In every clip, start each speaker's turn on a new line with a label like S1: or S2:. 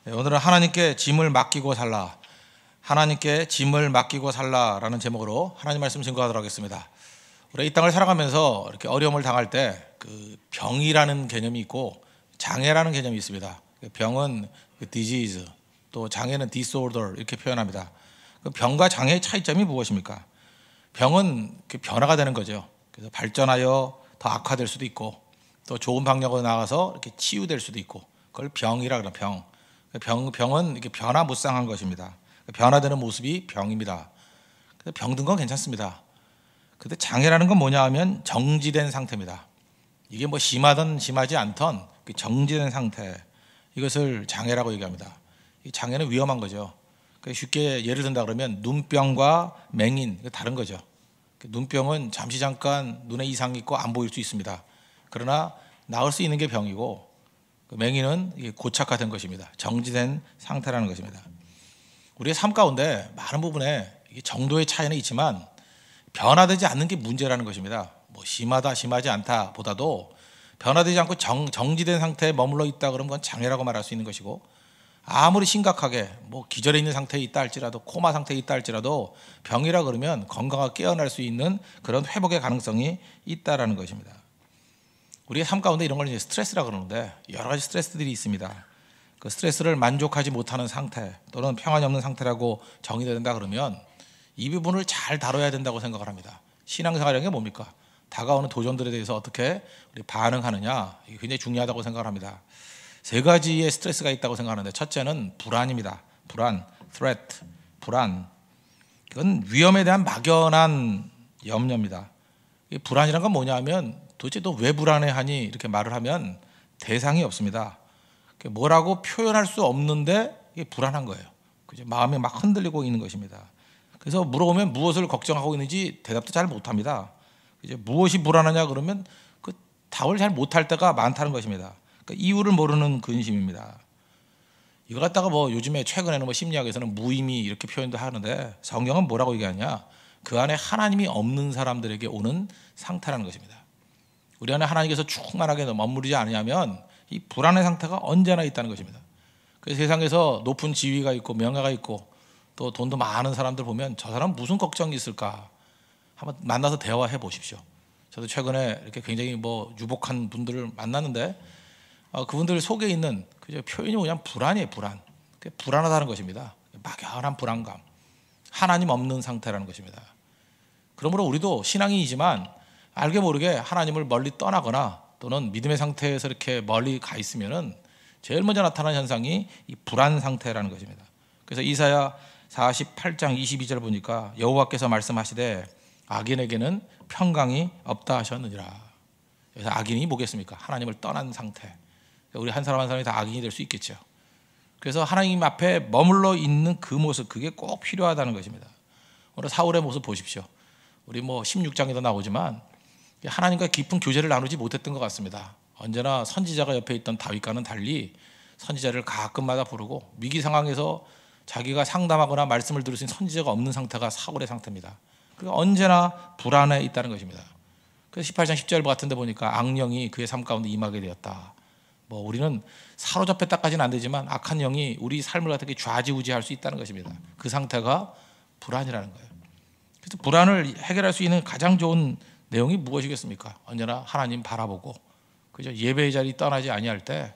S1: 오늘은 하나님께 짐을 맡기고 살라, 하나님께 짐을 맡기고 살라라는 제목으로 하나님 말씀 증거하도록 하겠습니다. 우리가 이 땅을 살아가면서 이렇게 어려움을 당할 때 그 병이라는 개념이 있고 장애라는 개념이 있습니다. 병은 disease, 또 장애는 disorder 이렇게 표현합니다. 병과 장애의 차이점이 무엇입니까? 병은 변화가 되는 거죠. 그래서 발전하여 더 악화될 수도 있고 또 좋은 방향으로 나가서 이렇게 치유될 수도 있고 그걸 병이라 그래요. 병은 이렇게 변화무쌍한 것입니다. 변화되는 모습이 병입니다. 병든 건 괜찮습니다. 근데 장애라는 건 뭐냐 하면 정지된 상태입니다. 이게 뭐 심하든 심하지 않던 정지된 상태, 이것을 장애라고 얘기합니다. 이 장애는 위험한 거죠. 쉽게 예를 든다 그러면 눈병과 맹인 다른 거죠. 눈병은 잠시 잠깐 눈에 이상이 있고 안 보일 수 있습니다. 그러나 나을 수 있는 게 병이고 맹인은 고착화된 것입니다. 정지된 상태라는 것입니다. 우리의 삶 가운데 많은 부분에 정도의 차이는 있지만 변화되지 않는 게 문제라는 것입니다. 뭐 심하다 심하지 않다 보다도 변화되지 않고 정지된 상태에 머물러 있다 그러면 그건 장애라고 말할 수 있는 것이고, 아무리 심각하게 뭐 기절해 있는 상태에 있다 할지라도, 코마 상태에 있다 할지라도 병이라 그러면 건강하게 깨어날 수 있는 그런 회복의 가능성이 있다라는 것입니다. 우리의 삶 가운데 이런 걸 이제 스트레스라 그러는데 여러 가지 스트레스들이 있습니다. 그 스트레스를 만족하지 못하는 상태 또는 평안이 없는 상태라고 정의된다 그러면 이 부분을 잘 다뤄야 된다고 생각을 합니다. 신앙생활이라는 게 뭡니까? 다가오는 도전들에 대해서 어떻게 우리 반응하느냐, 이게 굉장히 중요하다고 생각을 합니다. 세 가지의 스트레스가 있다고 생각하는데, 첫째는 불안입니다. 불안, threat, 불안. 이건 위험에 대한 막연한 염려입니다. 이 불안이란 건 뭐냐 하면 도대체 너 왜 불안해하니 이렇게 말을 하면 대상이 없습니다. 뭐라고 표현할 수 없는데 이게 불안한 거예요. 마음이 막 흔들리고 있는 것입니다. 그래서 물어보면 무엇을 걱정하고 있는지 대답도 잘 못합니다. 무엇이 불안하냐 그러면 그 답을 잘 못할 때가 많다는 것입니다. 이유를 모르는 근심입니다. 이거 갖다가 뭐 요즘에 최근에는 뭐 심리학에서는 무의미 이렇게 표현도 하는데, 성경은 뭐라고 얘기하냐? 그 안에 하나님이 없는 사람들에게 오는 상태라는 것입니다. 우리 안에 하나님께서 충만하게 머무르지 않으면 이 불안의 상태가 언제나 있다는 것입니다. 그래서 세상에서 높은 지위가 있고 명예가 있고 또 돈도 많은 사람들 보면 저 사람 무슨 걱정이 있을까? 한번 만나서 대화해 보십시오. 저도 최근에 이렇게 굉장히 뭐 유복한 분들을 만났는데 그분들 속에 있는 표현이 그냥 불안이에요. 불안하다는 것입니다. 막연한 불안감, 하나님 없는 상태라는 것입니다. 그러므로 우리도 신앙인이지만 알게 모르게 하나님을 멀리 떠나거나 또는 믿음의 상태에서 이렇게 멀리 가 있으면은 제일 먼저 나타나는 현상이 이 불안 상태라는 것입니다. 그래서 이사야 48장 22절 보니까 여호와께서 말씀하시되 악인에게는 평강이 없다 하셨느니라. 그래서 악인이 뭐겠습니까? 하나님을 떠난 상태. 우리 한 사람 한 사람이 다 악인이 될 수 있겠죠. 그래서 하나님 앞에 머물러 있는 그 모습, 그게 꼭 필요하다는 것입니다. 오늘 사울의 모습 보십시오. 우리 뭐 16장에도 나오지만 하나님과 깊은 교제를 나누지 못했던 것 같습니다. 언제나 선지자가 옆에 있던 다윗과는 달리 선지자를 가끔마다 부르고 위기 상황에서 자기가 상담하거나 말씀을 들을 수 있는 선지자가 없는 상태가 사울의 상태입니다. 그러니까 언제나 불안해 있다는 것입니다. 그래서 18장 10절 같은 데 보니까 악령이 그의 삶 가운데 임하게 되었다. 뭐 우리는 사로잡혔다까지는 안 되지만 악한 영이 우리 삶을 어떻게 좌지우지할 수 있다는 것입니다. 그 상태가 불안이라는 거예요. 그래서 불안을 해결할 수 있는 가장 좋은 내용이 무엇이겠습니까? 언제나 하나님 바라보고 그죠? 예배의 자리 떠나지 아니할 때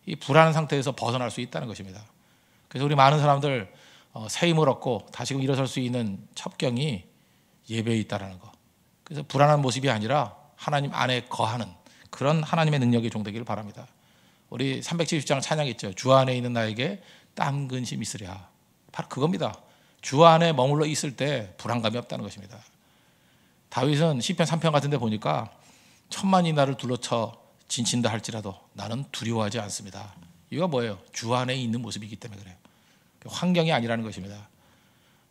S1: 이 불안한 상태에서 벗어날 수 있다는 것입니다. 그래서 우리 많은 사람들 새 힘을 얻고 다시금 일어설 수 있는 첩경이 예배에 있다는 거. 그래서 불안한 모습이 아니라 하나님 안에 거하는 그런 하나님의 능력의 종되기를 바랍니다. 우리 370장 찬양 있죠. 주 안에 있는 나에게 땀 근심 있으랴. 바로 그겁니다. 주 안에 머물러 있을 때 불안감이 없다는 것입니다. 다윗은 시편 3편 같은 데 보니까 천만이 나를 둘러쳐 진친다 할지라도 나는 두려워하지 않습니다. 이거 뭐예요? 주 안에 있는 모습이기 때문에 그래요. 환경이 아니라는 것입니다.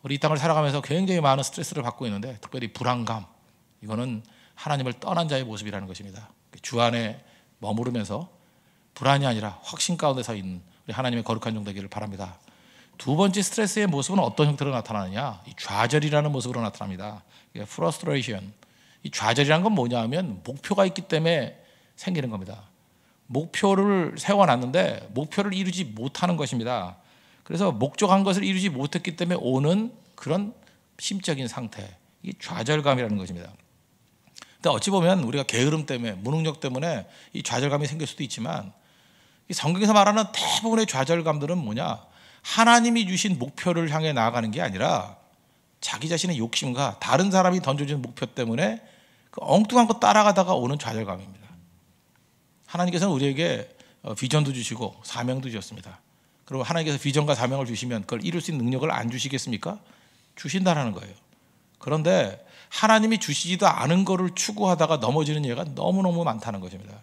S1: 우리 이 땅을 살아가면서 굉장히 많은 스트레스를 받고 있는데 특별히 불안감, 이거는 하나님을 떠난 자의 모습이라는 것입니다. 주 안에 머무르면서 불안이 아니라 확신 가운데 서 있는 우리 하나님의 거룩한 종 되기를 바랍니다. 두 번째 스트레스의 모습은 어떤 형태로 나타나느냐? 이 좌절이라는 모습으로 나타납니다. frustration. 이 좌절이라는 건 뭐냐 하면 목표가 있기 때문에 생기는 겁니다. 목표를 세워놨는데 목표를 이루지 못하는 것입니다. 그래서 목적한 것을 이루지 못했기 때문에 오는 그런 심적인 상태, 이게 좌절감이라는 것입니다. 근데 어찌 보면 우리가 게으름 때문에, 무능력 때문에 이 좌절감이 생길 수도 있지만, 이 성경에서 말하는 대부분의 좌절감들은 뭐냐? 하나님이 주신 목표를 향해 나아가는 게 아니라 자기 자신의 욕심과 다른 사람이 던져주는 목표 때문에 그 엉뚱한 거 따라가다가 오는 좌절감입니다. 하나님께서는 우리에게 비전도 주시고 사명도 주셨습니다. 그리고 하나님께서 비전과 사명을 주시면 그걸 이룰 수 있는 능력을 안 주시겠습니까? 주신다라는 거예요. 그런데 하나님이 주시지도 않은 것을 추구하다가 넘어지는 예가 너무너무 많다는 것입니다.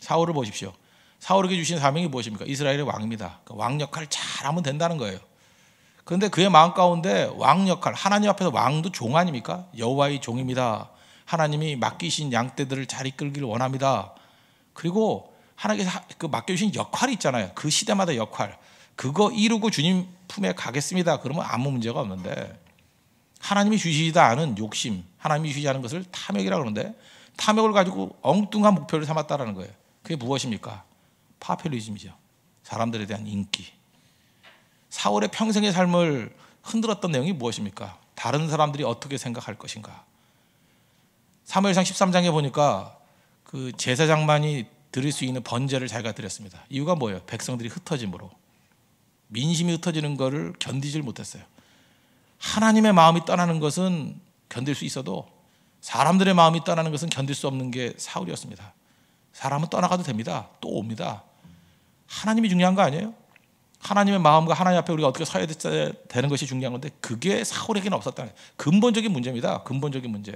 S1: 사울을 보십시오. 사울에게 주신 사명이 무엇입니까? 이스라엘의 왕입니다. 왕 역할을 잘하면 된다는 거예요. 그런데 그의 마음 가운데 왕 역할, 하나님 앞에서 왕도 종 아닙니까? 여호와의 종입니다. 하나님이 맡기신 양떼들을 잘 이끌기를 원합니다. 그리고 하나님께서 그 맡겨주신 역할이 있잖아요. 그 시대마다 역할, 그거 이루고 주님 품에 가겠습니다. 그러면 아무 문제가 없는데, 하나님이 주시지도 않은 욕심, 하나님이 주시지 않은 것을 탐욕이라고 그러는데, 탐욕을 가지고 엉뚱한 목표를 삼았다라는 거예요. 그게 무엇입니까? 파퓰리즘이죠. 사람들에 대한 인기. 사울의 평생의 삶을 흔들었던 내용이 무엇입니까? 다른 사람들이 어떻게 생각할 것인가. 사무엘상 13장에 보니까 그 제사장만이 드릴 수 있는 번제를 자기가 드렸습니다. 이유가 뭐예요? 백성들이 흩어짐으로. 민심이 흩어지는 것을 견디질 못했어요. 하나님의 마음이 떠나는 것은 견딜 수 있어도 사람들의 마음이 떠나는 것은 견딜 수 없는 게 사울이었습니다. 사람은 떠나가도 됩니다. 또 옵니다. 하나님이 중요한 거 아니에요? 하나님의 마음과 하나님 앞에 우리가 어떻게 서야 되는 것이 중요한 건데, 그게 사울에게는 없었다는 거예요. 근본적인 문제입니다. 근본적인 문제.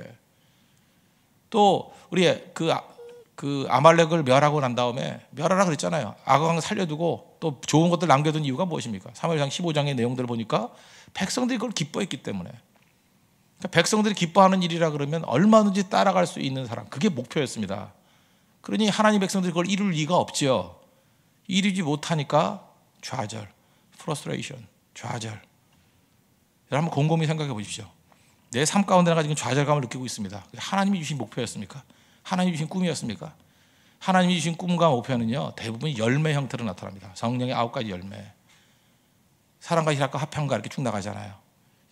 S1: 또 우리 그 아말렉을 멸하고 난 다음에 멸하라 그랬잖아요. 아강 살려두고 또 좋은 것들 남겨둔 이유가 무엇입니까? 사무엘상 15장의 내용들을 보니까 백성들이 그걸 기뻐했기 때문에. 그러니까 백성들이 기뻐하는 일이라 그러면 얼마든지 따라갈 수 있는 사람, 그게 목표였습니다. 그러니 하나님 백성들이 그걸 이룰 리가 없지요. 이루지 못하니까 좌절, 프러스트레이션, 좌절. 여러분 한번 곰곰이 생각해 보십시오. 내 삶 가운데 내가 지금 좌절감을 느끼고 있습니다. 하나님이 주신 목표였습니까? 하나님이 주신 꿈이었습니까? 하나님이 주신 꿈과 목표는요, 대부분 열매 형태로 나타납니다. 성령의 9가지 열매. 사랑과 희락과 합평과 이렇게 쭉 나가잖아요.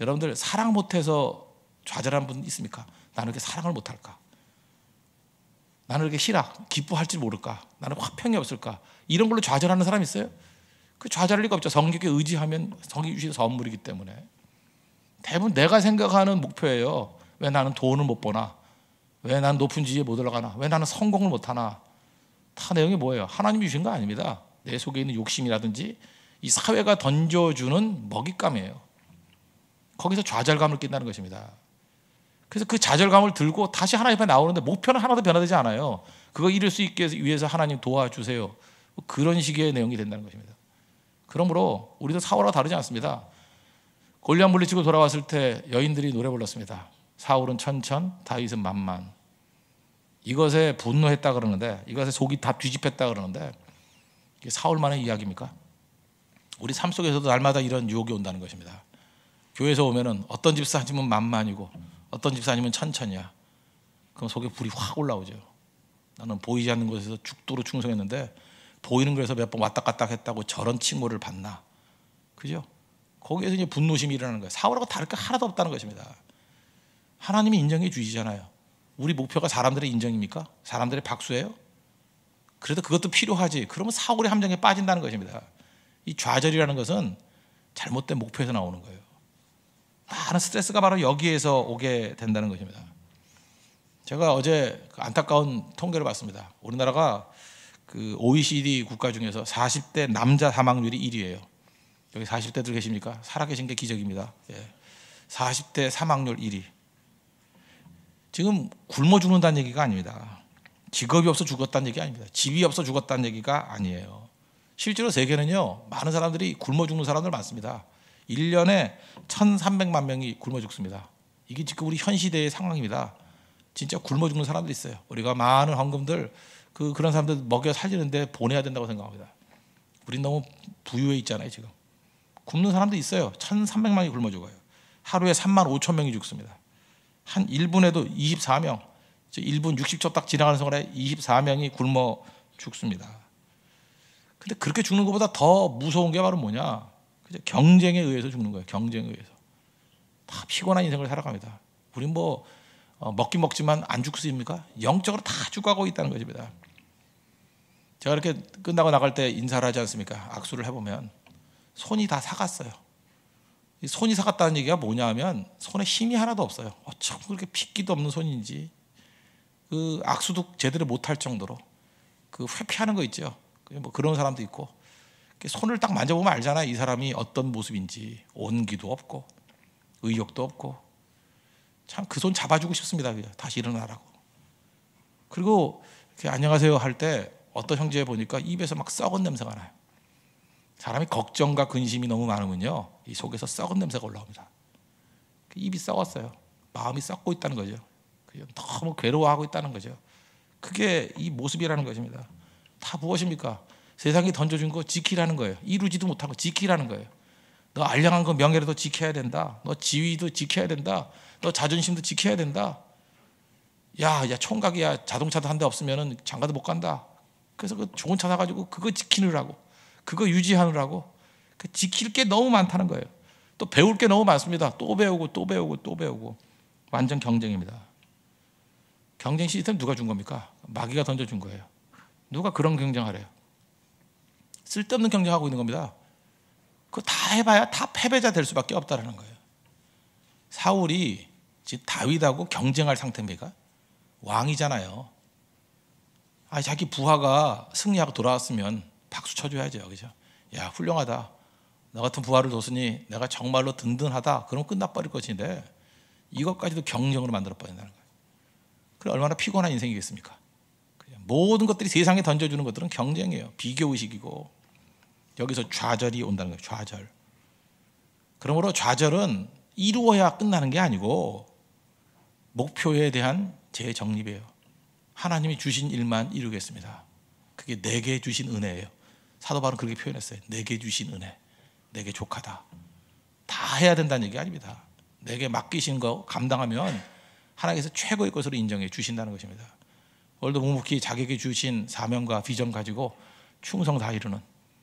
S1: 여러분들 사랑 못해서 좌절한 분 있습니까? 나는 이렇게 사랑을 못할까? 나는 이렇게 희락, 기뻐할 줄 모를까? 나는 화평이 없을까? 이런 걸로 좌절하는 사람 있어요? 그 좌절할 리가 없죠. 성령께 의지하면 성이 주신 선물이기 때문에. 대부분 내가 생각하는 목표예요. 왜 나는 돈을 못 버나? 왜 나는 높은 지위에 못 올라가나? 왜 나는 성공을 못 하나? 다 내용이 뭐예요? 하나님이 주신 거 아닙니다. 내 속에 있는 욕심이라든지 이 사회가 던져주는 먹잇감이에요. 거기서 좌절감을 낀다는 것입니다. 그래서 그 좌절감을 들고 다시 하나님 앞에 나오는데 목표는 하나도 변화되지 않아요. 그거 이룰 수 있게 위해서 하나님 도와주세요. 그런 식의 내용이 된다는 것입니다. 그러므로 우리도 사울과 다르지 않습니다. 골리앗 물리치고 돌아왔을 때 여인들이 노래 불렀습니다. 사울은 천천, 다윗은 만만. 이것에 분노했다 그러는데, 이것에 속이 다 뒤집혔다 그러는데, 이게 사울만의 이야기입니까? 우리 삶 속에서도 날마다 이런 유혹이 온다는 것입니다. 교회에서 오면은 어떤 집사님은 만만이고 어떤 집사님은 천천이야. 그럼 속에 불이 확 올라오죠. 나는 보이지 않는 곳에서 죽도록 충성했는데 보이는 곳에서 몇 번 왔다 갔다 했다고 저런 칭호를 받나? 그죠? 거기에서 이제 분노심이 일어나는 거예요. 사울하고 다를 게 하나도 없다는 것입니다. 하나님이 인정해 주시잖아요. 우리 목표가 사람들의 인정입니까? 사람들의 박수예요? 그래도 그것도 필요하지. 그러면 사울의 함정에 빠진다는 것입니다. 이 좌절이라는 것은 잘못된 목표에서 나오는 거예요. 많은 스트레스가 바로 여기에서 오게 된다는 것입니다. 제가 어제 안타까운 통계를 봤습니다. 우리나라가 그 OECD 국가 중에서 40대 남자 사망률이 1위예요. 여기 40대들 계십니까? 살아계신 게 기적입니다. 40대 사망률 1위. 지금 굶어 죽는다는 얘기가 아닙니다. 직업이 없어 죽었다는 얘기 아닙니다. 집이 없어 죽었다는 얘기가 아니에요. 실제로 세계는요, 많은 사람들이 굶어 죽는 사람들 많습니다. 1년에 1,300만 명이 굶어 죽습니다. 이게 지금 우리 현 시대의 상황입니다. 진짜 굶어 죽는 사람들이 있어요. 우리가 많은 헌금들 그런 사람들 먹여 살리는데 보내야 된다고 생각합니다. 우린 너무 부유해 있잖아요. 지금 굶는 사람도 있어요. 1,300명이 굶어 죽어요. 하루에 35,000명이 죽습니다. 한 1분에도 24명, 1분 60초 딱 지나가는 순간에 24명이 굶어 죽습니다. 근데 그렇게 죽는 것보다 더 무서운 게 바로 뭐냐? 그죠? 경쟁에 의해서 죽는 거예요. 경쟁에 의해서. 다 피곤한 인생을 살아갑니다. 우린 뭐 먹긴 먹지만 안 죽습니까? 영적으로 다 죽어가고 있다는 것입니다. 제가 이렇게 끝나고 나갈 때 인사를 하지 않습니까? 악수를 해보면 손이 다 삭았어요. 이 손이 삭았다는 얘기가 뭐냐 하면 손에 힘이 하나도 없어요. 어쩜 그렇게 핏기도 없는 손인지 그 악수도 제대로 못할 정도로 그 회피하는 거 있죠. 뭐 그런 사람도 있고 손을 딱 만져보면 알잖아요. 이 사람이 어떤 모습인지. 온기도 없고 의욕도 없고 참 그 손 잡아주고 싶습니다. 그냥 다시 일어나라고. 그리고 이렇게 안녕하세요 할 때 어떤 형제 보니까 입에서 막 썩은 냄새가 나요. 사람이 걱정과 근심이 너무 많으면요 이 속에서 썩은 냄새가 올라옵니다. 입이 썩었어요. 마음이 썩고 있다는 거죠. 너무 괴로워하고 있다는 거죠. 그게 이 모습이라는 것입니다. 다 무엇입니까? 세상이 던져준 거 지키라는 거예요. 이루지도 못한 거 지키라는 거예요. 너 알량한 거 명예라도 지켜야 된다. 너 지위도 지켜야 된다. 너 자존심도 지켜야 된다. 야 총각이야 자동차도 한 대 없으면 장가도 못 간다. 그래서 그 좋은 차 사가지고 그거 지키느라고 그거 유지하느라고 지킬 게 너무 많다는 거예요. 또 배울 게 너무 많습니다. 또 배우고 또 배우고 또 배우고 완전 경쟁입니다. 경쟁 시스템 누가 준 겁니까? 마귀가 던져준 거예요. 누가 그런 경쟁하래요? 쓸데없는 경쟁하고 있는 겁니다. 그거 다 해봐야 다 패배자 될 수밖에 없다는 거예요. 사울이 지금 다윗하고 경쟁할 상태입니까? 왕이잖아요. 자기 부하가 승리하고 돌아왔으면 박수 쳐줘야죠. 그죠? 야 훌륭하다. 너 같은 부하를 뒀으니 내가 정말로 든든하다. 그럼 끝나버릴 것인데 이것까지도 경쟁으로 만들어버린다는 거예요. 그럼 얼마나 피곤한 인생이겠습니까? 모든 것들이 세상에 던져주는 것들은 경쟁이에요. 비교의식이고 여기서 좌절이 온다는 거예요. 좌절. 그러므로 좌절은 이루어야 끝나는 게 아니고 목표에 대한 재정립이에요. 하나님이 주신 일만 이루겠습니다. 그게 내게 주신 은혜예요. 사도 바울은 그렇게 표현했어요. 내게 주신 은혜, 내게 족하다. 다 해야 된다는 얘기 아닙니다. 내게 맡기신 거 감당하면 하나님께서 최고의 것으로 인정해 주신다는 것입니다. 오늘도 묵묵히 자기에게 주신 사명과 비전 가지고 충성 다 이루는,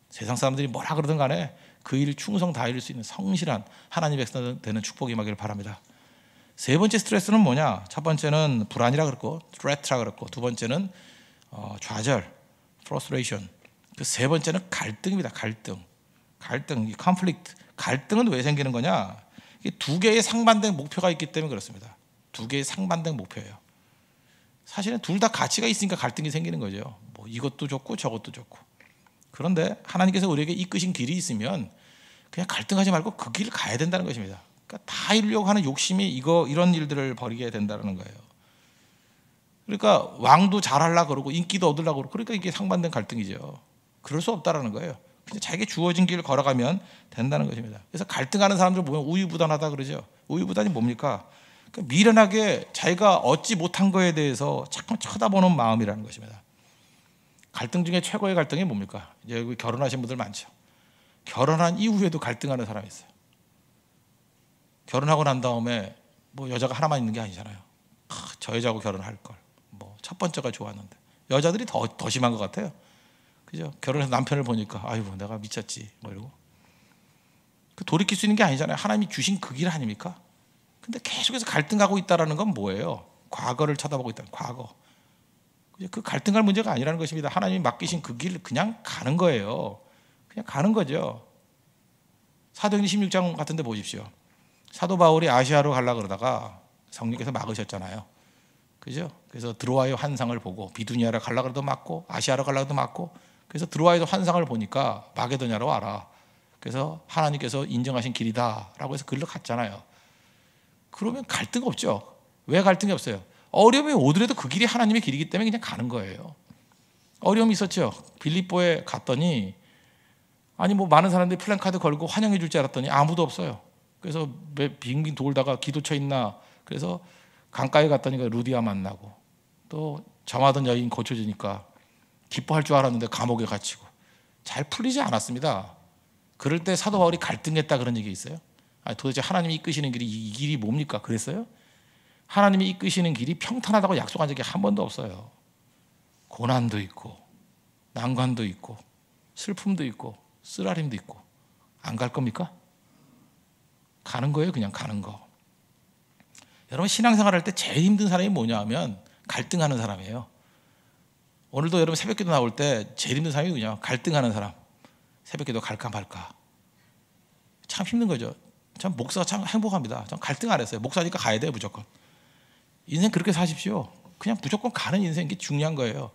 S1: 세상 사람들이 뭐라 그러든 간에 그 일 충성 다 이룰 수 있는 성실한 하나님 백성 되는 축복이 임하기를 바랍니다. 세 번째 스트레스는 뭐냐? 첫 번째는 불안이라 그랬고 threat라 그랬고, 두 번째는 좌절, frustration. 그 세 번째는 갈등입니다. 갈등, 이 conflict. 갈등은 왜 생기는 거냐? 이게 두 개의 상반된 목표가 있기 때문에 그렇습니다. 두 개의 상반된 목표예요. 사실은 둘 다 가치가 있으니까 갈등이 생기는 거죠. 뭐 이것도 좋고 저것도 좋고. 그런데 하나님께서 우리에게 이끄신 길이 있으면 그냥 갈등하지 말고 그 길을 가야 된다는 것입니다. 그러니까 다 이루려고 하는 욕심이 이런 일들을 벌이게 된다는 거예요. 그러니까 왕도 잘하려고 그러고 인기도 얻으려고 그러고, 그러니까 이게 상반된 갈등이죠. 그럴 수 없다는 거예요. 그냥 자기에게 주어진 길을 걸어가면 된다는 것입니다. 그래서 갈등하는 사람들 보면 우유부단하다 그러죠. 우유부단이 뭡니까? 그러니까 미련하게 자기가 얻지 못한 거에 대해서 자꾸 쳐다보는 마음이라는 것입니다. 갈등 중에 최고의 갈등이 뭡니까? 이제 여기 결혼하신 분들 많죠. 결혼한 이후에도 갈등하는 사람이 있어요. 결혼하고 난 다음에 뭐 여자가 하나만 있는 게 아니잖아요. 저 여자하고 결혼할 걸. 뭐 첫 번째가 좋았는데. 여자들이 더 심한 것 같아요. 그죠? 결혼해서 남편을 보니까 아이고 내가 미쳤지 뭐 이러고. 그 돌이킬 수 있는 게 아니잖아요. 하나님이 주신 그 길 아닙니까? 근데 계속해서 갈등하고 있다라는 건 뭐예요? 과거를 쳐다보고 있다는 과거. 그 갈등할 문제가 아니라는 것입니다. 하나님이 맡기신 그 길을 그냥 가는 거예요. 그냥 가는 거죠. 사도행전 16장 같은 데 보십시오. 사도 바울이 아시아로 가려고 그러다가 성령께서 막으셨잖아요. 그죠? 그래서 드로아의 환상을 보고 비두니아로 가려고 해도 막고 아시아로 가려고 해도 막고, 그래서 드로아에서 환상을 보니까 마게도냐로 와라. 그래서 하나님께서 인정하신 길이다라고 해서 그걸로 갔잖아요. 그러면 갈등 없죠. 왜 갈등이 없어요? 어려움이 오더라도 그 길이 하나님의 길이기 때문에 그냥 가는 거예요. 어려움이 있었죠. 빌립보에 갔더니 뭐 많은 사람들이 플랜카드 걸고 환영해 줄 줄 알았더니 아무도 없어요. 그래서 빙빙 돌다가 기도처 있나, 그래서 강가에 갔더니 루디아 만나고, 또 점하던 여인 고쳐지니까 기뻐할 줄 알았는데 감옥에 갇히고. 잘 풀리지 않았습니다. 그럴 때 사도 바울이 갈등했다 그런 얘기 있어요? 도대체 하나님이 이끄시는 길이 이 길이 뭡니까? 그랬어요? 하나님이 이끄시는 길이 평탄하다고 약속한 적이 한 번도 없어요. 고난도 있고 난관도 있고 슬픔도 있고 쓰라림도 있고 안 갈 겁니까? 가는 거예요. 그냥 가는 거. 여러분 신앙생활 할 때 제일 힘든 사람이 뭐냐 하면 갈등하는 사람이에요. 오늘도 여러분 새벽기도 나올 때 제일 힘든 사람이 누구냐? 갈등하는 사람. 새벽기도 갈까 말까. 참 힘든 거죠. 참 목사가 참 행복합니다. 전 갈등 안 했어요. 목사니까 가야 돼요. 무조건. 인생 그렇게 사십시오. 그냥 무조건 가는 인생, 이게 중요한 거예요.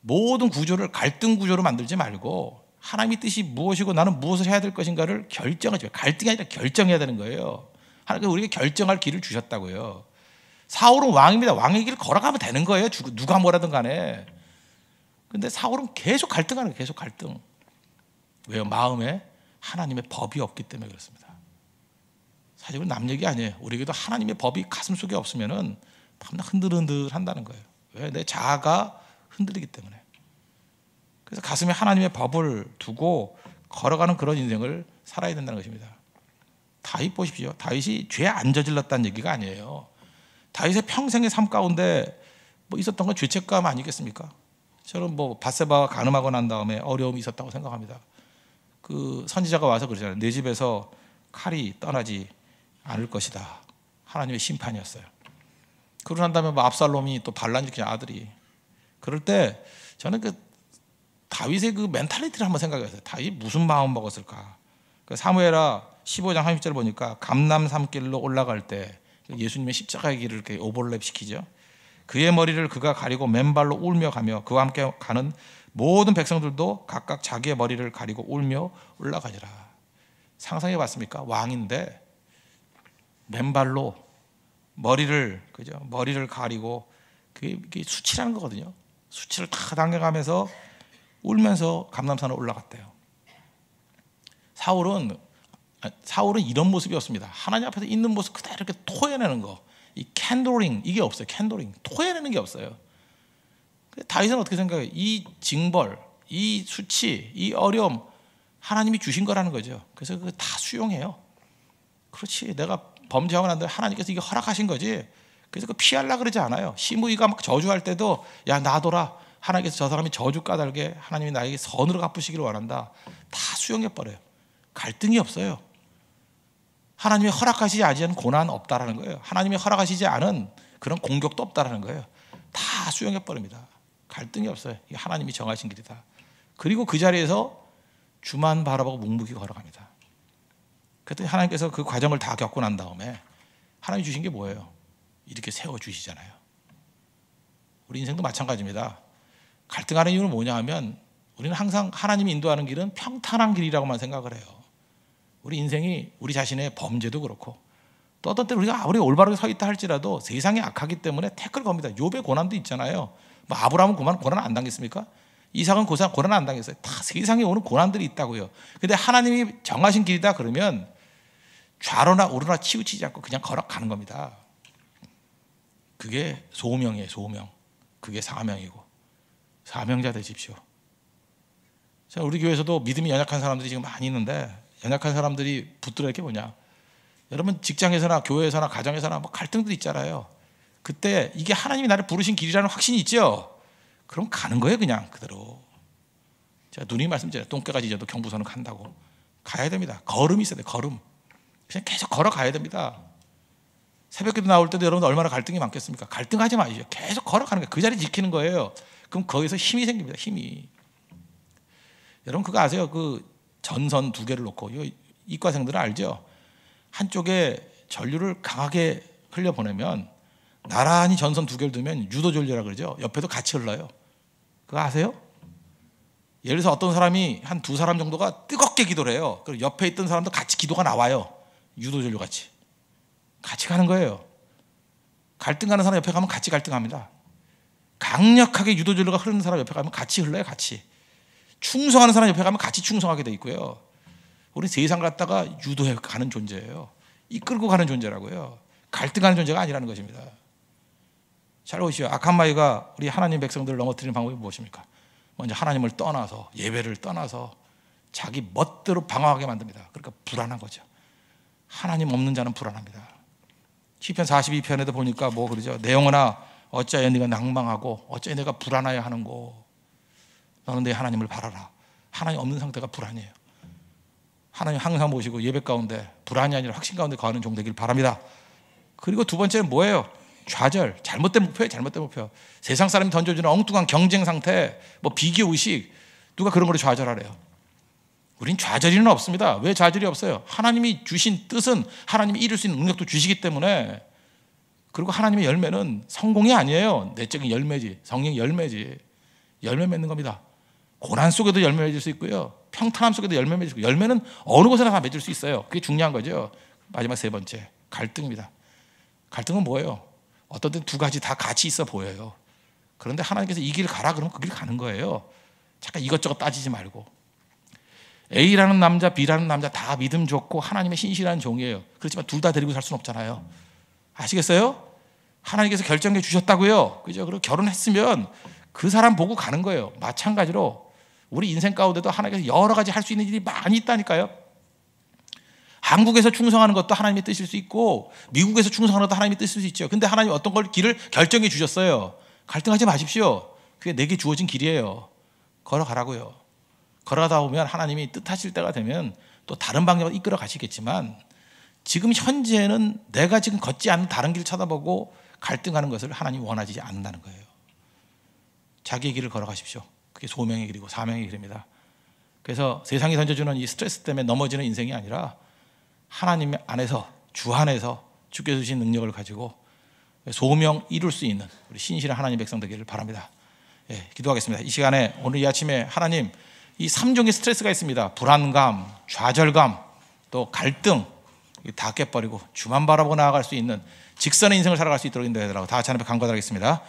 S1: 모든 구조를 갈등 구조로 만들지 말고 하나님의 뜻이 무엇이고 나는 무엇을 해야 될 것인가를 결정하지. 갈등이 아니라 결정해야 되는 거예요. 하나님께서 우리에게 결정할 길을 주셨다고요. 사울은 왕입니다. 왕의 길을 걸어가면 되는 거예요. 누가 뭐라든 간에. 근데 사울은 계속 갈등하는 거예요. 계속 갈등. 왜요? 마음에 하나님의 법이 없기 때문에 그렇습니다. 사실은 남 얘기 아니에요. 우리에게도 하나님의 법이 가슴속에 없으면은 밤낮 흔들흔들 한다는 거예요. 왜? 내 자아가 흔들리기 때문에. 그래서 가슴에 하나님의 법을 두고 걸어가는 그런 인생을 살아야 된다는 것입니다. 다윗 보십시오. 다윗이 죄 안 저질렀다는 얘기가 아니에요. 다윗의 평생의 삶 가운데 뭐 있었던 건 죄책감 아니겠습니까? 저는 뭐 밧세바와 간음하고 난 다음에 어려움이 있었다고 생각합니다. 그 선지자가 와서 그러잖아요. 내 집에서 칼이 떠나지 않을 것이다. 하나님의 심판이었어요. 그러고 난 다음에 뭐 압살롬이 또 반란 일으킨 아들이. 그럴 때 저는 그 다윗의 그 멘탈리티를 한번 생각해봤어요. 다윗이 무슨 마음 먹었을까? 그 사무엘하 15장 30절 보니까 감람 산길로 올라갈 때 예수님의 십자가의 길을 이렇게 오버랩 시키죠. 그의 머리를 그가 가리고 맨발로 울며 가며 그와 함께 가는 모든 백성들도 각각 자기의 머리를 가리고 울며 올라가니라. 상상해 봤습니까? 왕인데 맨발로 머리를 가리고 그게 수치라는 거거든요. 수치를 다 당겨가면서 울면서 감람산을 올라갔대요. 사울은 이런 모습이었습니다. 하나님 앞에서 있는 모습 그대로 이렇게 토해내는 거. 이 캔도링 이게 없어요. 캔도링 토해내는 게 없어요. 다윗은 어떻게 생각해요? 이 징벌, 이 수치, 이 어려움 하나님이 주신 거라는 거죠. 그래서 그거 다 수용해요. 그렇지, 내가 범죄하고 난 다음에 하나님께서 이게 허락하신 거지. 그래서 그 피하려고 그러지 않아요. 시므이가 막 저주할 때도 야 놔둬라. 하나님께서 저 사람이 저주 까닭에 하나님이 나에게 선으로 갚으시기를 원한다. 다 수용해버려요. 갈등이 없어요. 하나님이 허락하시지 않은 고난 없다라는 거예요. 하나님이 허락하시지 않은 그런 공격도 없다라는 거예요. 다 수용해버립니다. 갈등이 없어요. 이게 하나님이 정하신 길이다. 그리고 그 자리에서 주만 바라보고 묵묵히 걸어갑니다. 그랬더니 하나님께서 그 과정을 다 겪고 난 다음에 하나님이 주신 게 뭐예요? 이렇게 세워주시잖아요. 우리 인생도 마찬가지입니다. 갈등하는 이유는 뭐냐 하면 우리는 항상 하나님이 인도하는 길은 평탄한 길이라고만 생각을 해요. 우리 인생이 우리 자신의 범죄도 그렇고 또 어떤 때 우리가 아무리 올바르게 서 있다 할지라도 세상이 악하기 때문에 태클 겁니다. 욥의 고난도 있잖아요. 뭐 아브라함은 고난 안 당했습니까? 이삭은 고난 안 당했어요. 다 세상에 오는 고난들이 있다고요. 근데 하나님이 정하신 길이다 그러면 좌로나 우로나 치우치지 않고 그냥 걸어가는 겁니다. 그게 소명이에요. 소명. 그게 사명이고 사명자 되십시오. 자, 우리 교회에서도 믿음이 연약한 사람들이 지금 많이 있는데 연약한 사람들이 붙들어야 게 뭐냐? 여러분 직장에서나 교회에서나 가정에서나 뭐 갈등도 있잖아요. 그때 이게 하나님이 나를 부르신 길이라는 확신이 있죠. 그럼 가는 거예요. 그냥 그대로. 제가 누님이 말씀드렸잖아요. 똥개가 짖어도 경부선은 간다고. 가야 됩니다. 걸음이 있어야 돼요. 걸음. 그냥 계속 걸어가야 됩니다. 새벽기도 나올 때도 여러분 얼마나 갈등이 많겠습니까? 갈등하지 마시죠. 계속 걸어가는 거예요. 그 자리 지키는 거예요. 그럼 거기서 힘이 생깁니다. 힘이. 여러분 그거 아세요? 그 전선 2개를 놓고 이과생들은 알죠? 한쪽에 전류를 강하게 흘려보내면 나란히 전선 2개를 두면 유도전류라고 그러죠. 옆에도 같이 흘러요. 그거 아세요? 예를 들어서 어떤 사람이 한 2사람 정도가 뜨겁게 기도를 해요. 그리고 옆에 있던 사람도 같이 기도가 나와요. 유도전류 같이 가는 거예요. 갈등하는 사람 옆에 가면 같이 갈등합니다. 강력하게 유도전류가 흐르는 사람 옆에 가면 같이 흘러요. 같이. 충성하는 사람 옆에 가면 같이 충성하게 돼 있고요. 우리 세상 갖다가 유도해 가는 존재예요. 이끌고 가는 존재라고요. 갈등하는 존재가 아니라는 것입니다. 잘 보시죠. 악한 마귀가 우리 하나님 백성들을 넘어뜨리는 방법이 무엇입니까? 먼저 하나님을 떠나서 예배를 떠나서 자기 멋대로 방황하게 만듭니다. 그러니까 불안한 거죠. 하나님 없는 자는 불안합니다. 시편 42편에도 보니까 뭐 그러죠. 내 영혼아 어찌하여 네가 낭망하고 어찌하여 네가 불안하여 하는고. 너는 내 하나님을 바라라. 하나님 없는 상태가 불안이에요. 하나님 항상 모시고 예배 가운데 불안이 아니라 확신 가운데 거하는 종 되길 바랍니다. 그리고 두 번째는 뭐예요? 좌절, 잘못된 목표예요. 잘못된 목표. 세상 사람이 던져주는 엉뚱한 경쟁 상태, 뭐 비교 의식, 누가 그런 걸로 좌절하래요? 우린 좌절이는 없습니다. 왜 좌절이 없어요? 하나님이 주신 뜻은 하나님이 이룰 수 있는 능력도 주시기 때문에. 그리고 하나님의 열매는 성공이 아니에요. 내적인 열매지, 성령 열매지. 열매 맺는 겁니다. 고난 속에도 열매 맺을 수 있고요, 평탄함 속에도 열매 맺을 수 있고, 열매는 어느 곳에나 다 맺을 수 있어요. 그게 중요한 거죠. 마지막 세 번째, 갈등입니다. 갈등은 뭐예요? 어떤 때는 두 가지 다 같이 있어 보여요. 그런데 하나님께서 이 길 가라 그러면 그 길 가는 거예요. 잠깐 이것저것 따지지 말고. A라는 남자, B라는 남자 다 믿음 좋고 하나님의 신실한 종이에요. 그렇지만 둘 다 데리고 살 수는 없잖아요. 아시겠어요? 하나님께서 결정해 주셨다고요. 그죠? 그리고 결혼했으면 그 사람 보고 가는 거예요. 마찬가지로 우리 인생 가운데도 하나님께서 여러 가지 할 수 있는 일이 많이 있다니까요. 한국에서 충성하는 것도 하나님의 뜻일 수 있고, 미국에서 충성하는 것도 하나님의 뜻일 수 있죠. 근데 하나님 어떤 걸 길을 결정해 주셨어요. 갈등하지 마십시오. 그게 내게 주어진 길이에요. 걸어가라고요. 걸어가다 보면 하나님이 뜻하실 때가 되면 또 다른 방향으로 이끌어 가시겠지만, 지금 현재는 내가 지금 걷지 않는 다른 길을 쳐다보고 갈등하는 것을 하나님이 원하지 않는다는 거예요. 자기의 길을 걸어가십시오. 그게 소명의 길이고 사명의 길입니다. 그래서 세상이 던져주는 이 스트레스 때문에 넘어지는 인생이 아니라 하나님 안에서, 주 안에서 주께서 주신 능력을 가지고 소명 이룰 수 있는 우리 신실한 하나님 백성 되기를 바랍니다. 예, 기도하겠습니다. 이 시간에 오늘 이 아침에 하나님, 이 3종의 스트레스가 있습니다. 불안감, 좌절감, 또 갈등 다 깨버리고 주만 바라보고 나아갈 수 있는 직선의 인생을 살아갈 수 있도록 인도해달라고 다 같이 하나님 앞에 간구하겠습니다.